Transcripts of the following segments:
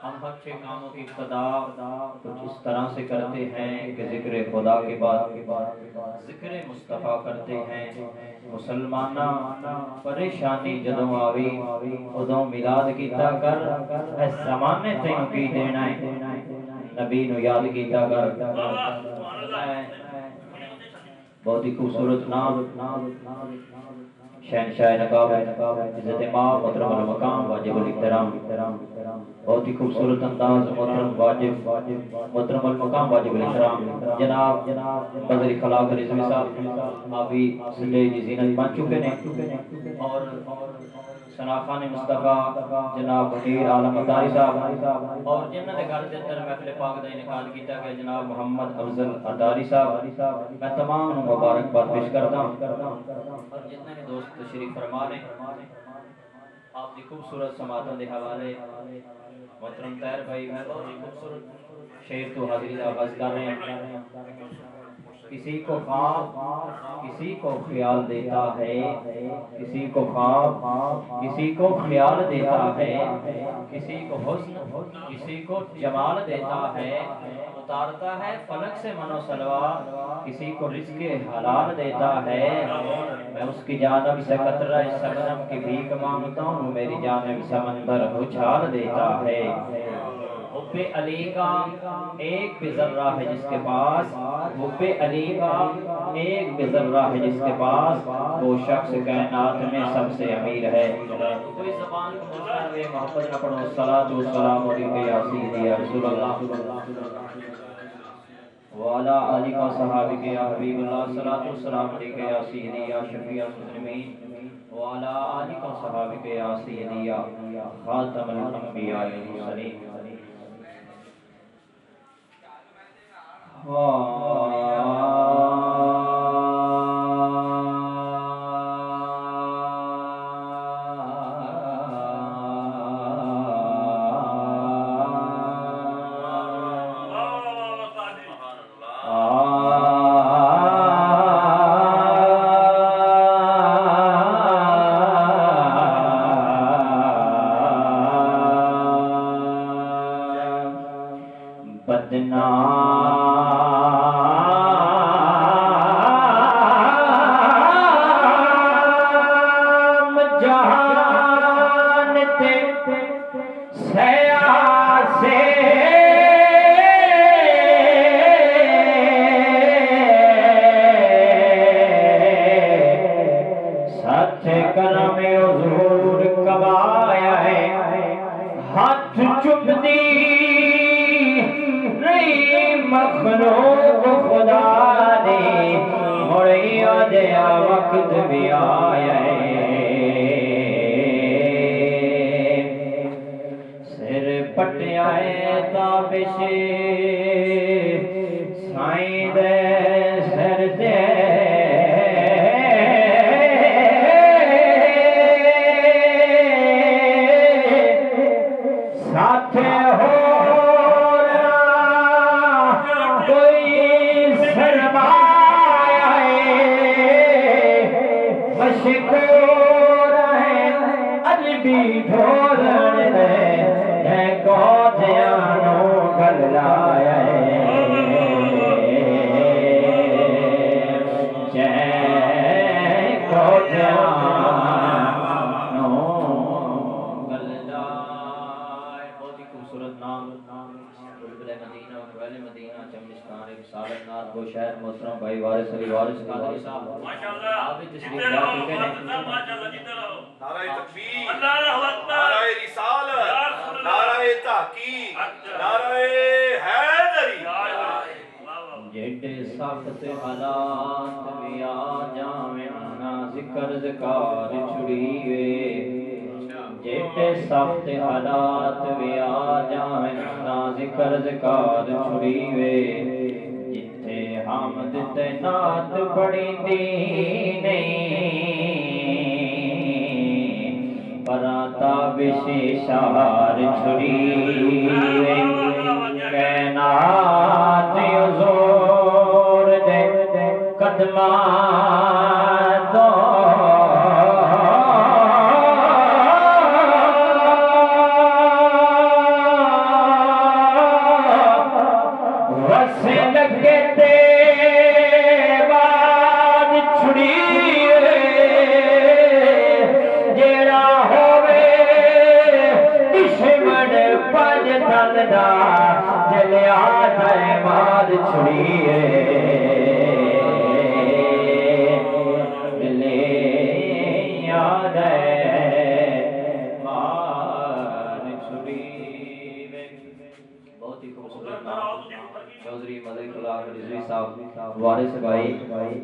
ہم اچھے کاموں کی ابتدا کچھ اس طرح سے کرتے ہیں کہ ذکر خدا کے بعد ذکر مصطفیٰ کرتے ہیں۔ مسلمانہ پریشانی جدوں آوی ادوں میلاد کیتا کر، اے زمانے تینوں کی دینا ہے، نبی نو یاد کیتا کر۔ بہت ہی خوبصورت نام شہنشاہ نقاب عزت ماں محترم المقام واجب الاحترام، بہت ہی خوبصورت انداز محترم واجب محترم المقام واجب الاحترام جناب بدری خلاق رضوی صاحب ابھی سٹیج زینت بن چکے ہیں، اور شناخان مصطفیٰ جناب مدیر عالم اتاری صاحب، اور جنہوں نے گھر کے اندر محفل پاک کا انعقاد کیا گیا جناب محمد افضل اتاری صاحب، میں تمام مبارکباد پیش کرتا ہوں، اور جتنے بھی دوست تشریف فرما رہے ہیں آپ کی خوبصورت سماعتوں کے حوالے محترم طاہر بھائی میں بہت ہی خوبصورت شعر تو حاضری کا آغاز کر رہے ہیں۔ کسی کو خواب کسی کو خیال دیتا ہے، کسی کو خواب کسی کو خیال دیتا ہے، کسی کو حسن کسی کو جمال دیتا ہے، اتارتا ہے فلک سے من و سلوار، کسی کو رزق حلال دیتا ہے، میں اس کی جانب سے قطرہ شبنم کی بھیک مانگتا ہوں، میری جانب سمندر اچھال دیتا ہے۔ حب علی کا ایک بھی ذرہ ہے جس کے پاس، حب علی کا ایک بھی ذرہ ہے جس کے پاس، وہ شخص کائنات میں سب سے امیر ہے۔ کوئی زبان کو بولتا ہے محبت نہ پڑھو، صلاۃ و سلام علیکہ یا سیدی یا رسول اللہ وعلا آلہ و صحابہ یا حبیب اللہ، صلاۃ و سلام علیکہ یا سیدی یا شفیع المسلمین وعلا آلہ و صحابہ یا سیدی یا خاتم الانبیاء والمرسلین۔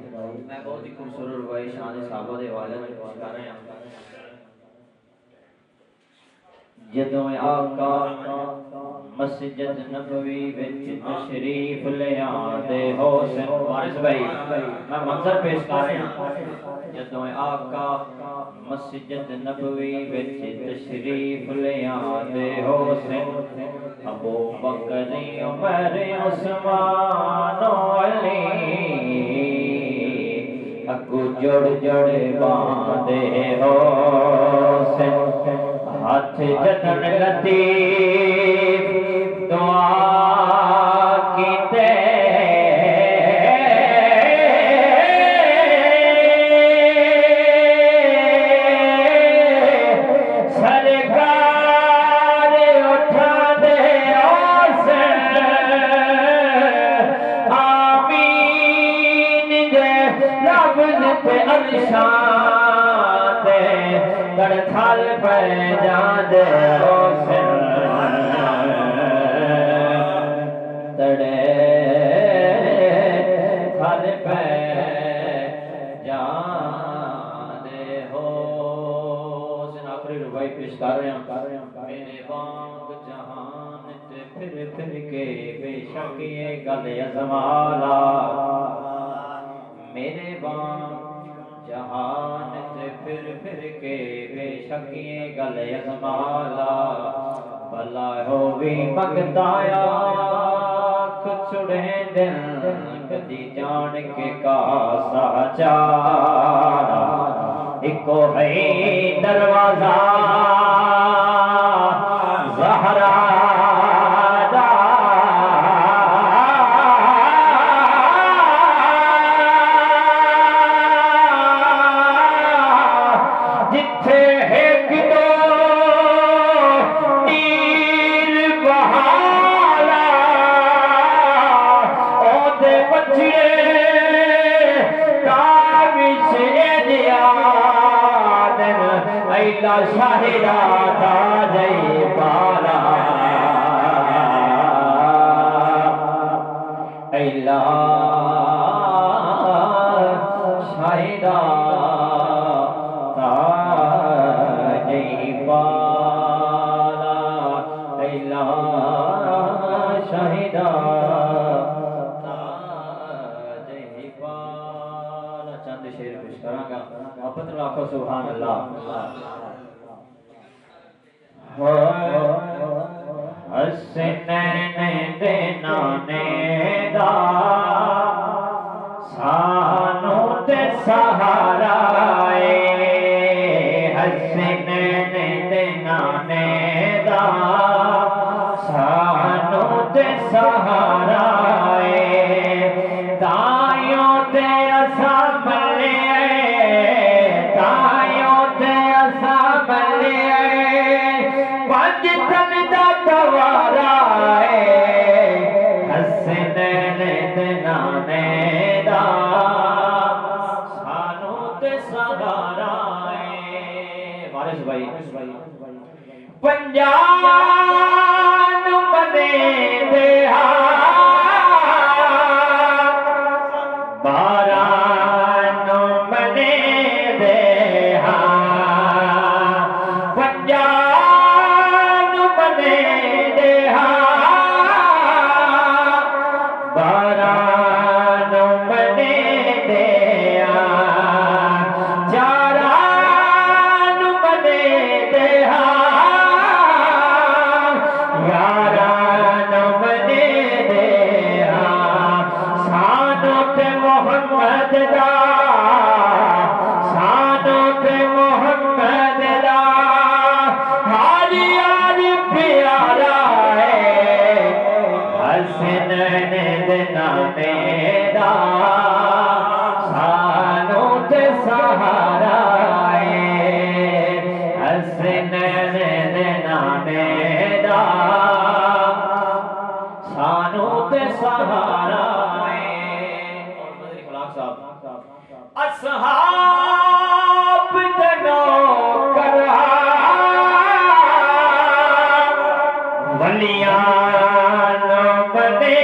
میں بہت ہی خوبصورت ربائی شان صحابہ دے حوالے میں پیش کر رہے ہیں جدوں آقا مسجد نبوی وچ تشریف لے آندے حسین وارث بھائی میں منظر پیش کر رہا ہوں جدوں آقا مسجد نبوی وچ تشریف لے آندے حسین ابو بکر عمر عثمان و علی اگو جڑ جڑ باندے حسین ہاتھ جتن لطیف دعا کیتے سرکار اٹھا دے حسین آمین دے لفظ پہ عرشان دے تھل پہ جان دے حسین تڑے تھل پہ جان دے حسین آخری ربائی پیش کر رہے ہیں میرے بانگ جہان تے پھر کے بے شک یہ گل ازمالا میرے بانگ جہان تے پھر کے بے شک یہ گل ازمالا بھلا ہووی مگتایا کچڑے دل کدی جان کے کاسا چارا ایکو ہے دروازہ زہرا شاہدہ تاجے پالا ایلا شاہدہ تاجے پالا ایلا شاہدہ تاجے پالا چند شیر پیش کراں گا محبت لاکھو سبحان اللہ حسنین دے نانے دا سانو تے سہارا حسنین دے نانے دا سانو تے سہارا تائیوں تے اسا ملے تائیوں تے اسا ملے توارا حسنین دے نانے دا سانو تے سہارا وارث بھائی پنجان بنے دے باران بنے دے اصحاب دنو کرا ولیان بنے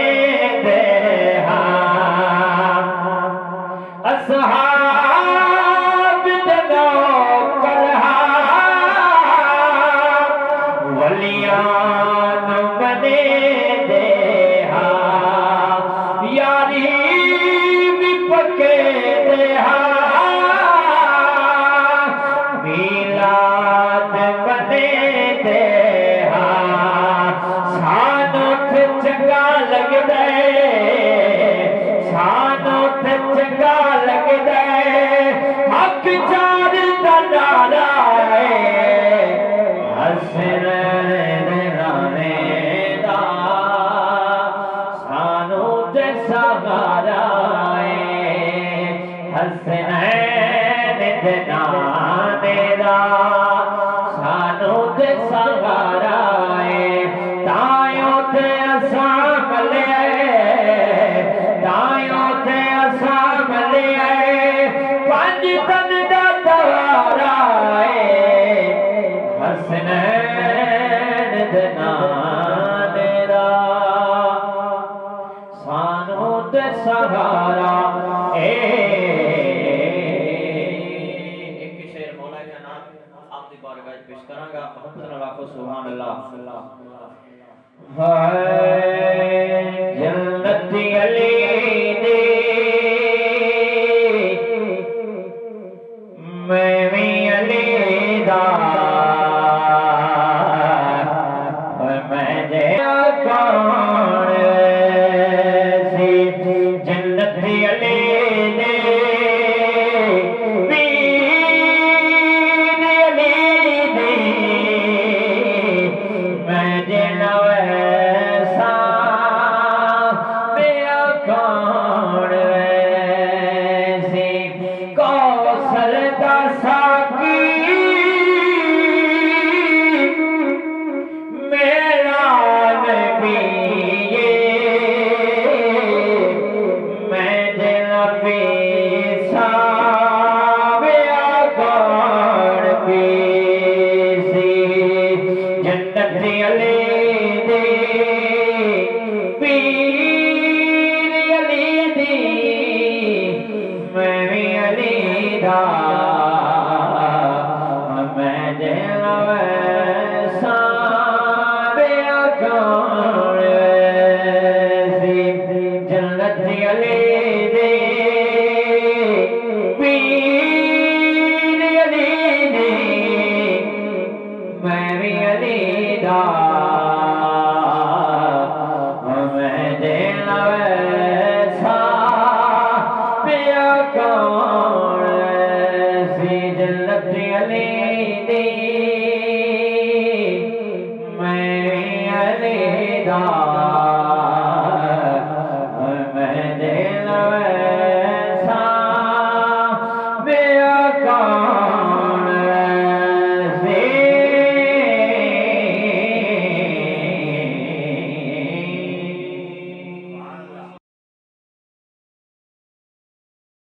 دے اصحاب دنو کرہا ولیان بنے دے ہاں یاری بھی پکے دے ہاں میلاد بنے دے ہاں سانو تھے چنگا لگ دے سانو تھے چنگا لگ دے حق چار دا نعرہ ہے حسن رانے دا سانو تے سہارا ہے حسنین دے نانے دا سانو تے سہارا ہے تائیوں تے اساں ملے تائیوں تے اساں ملے پانچ تن دا دوارا ہے حسنین دے نانے دا سانو تے سہارا ایک شعر مولا جناب آپ دی بارگاہ پیش کراں گا محمد اللہ سبحان اللہ جنتی علی دی میں بھی علی دا میں جے کون سی جنتی علی دی پیر علی دی میں جے نویسا بیا کون سی کوثر دا ساقی میرا نبی میں جے نفیسا بیا کون پیسی جنتی علی دی پیر علی دی میں بھی علی دا میں جے نویسا بیا کون سی جنتی علی دی پیر علی دی میں بھی علی دا میں جے نویسا بیا کون سی جنتی علی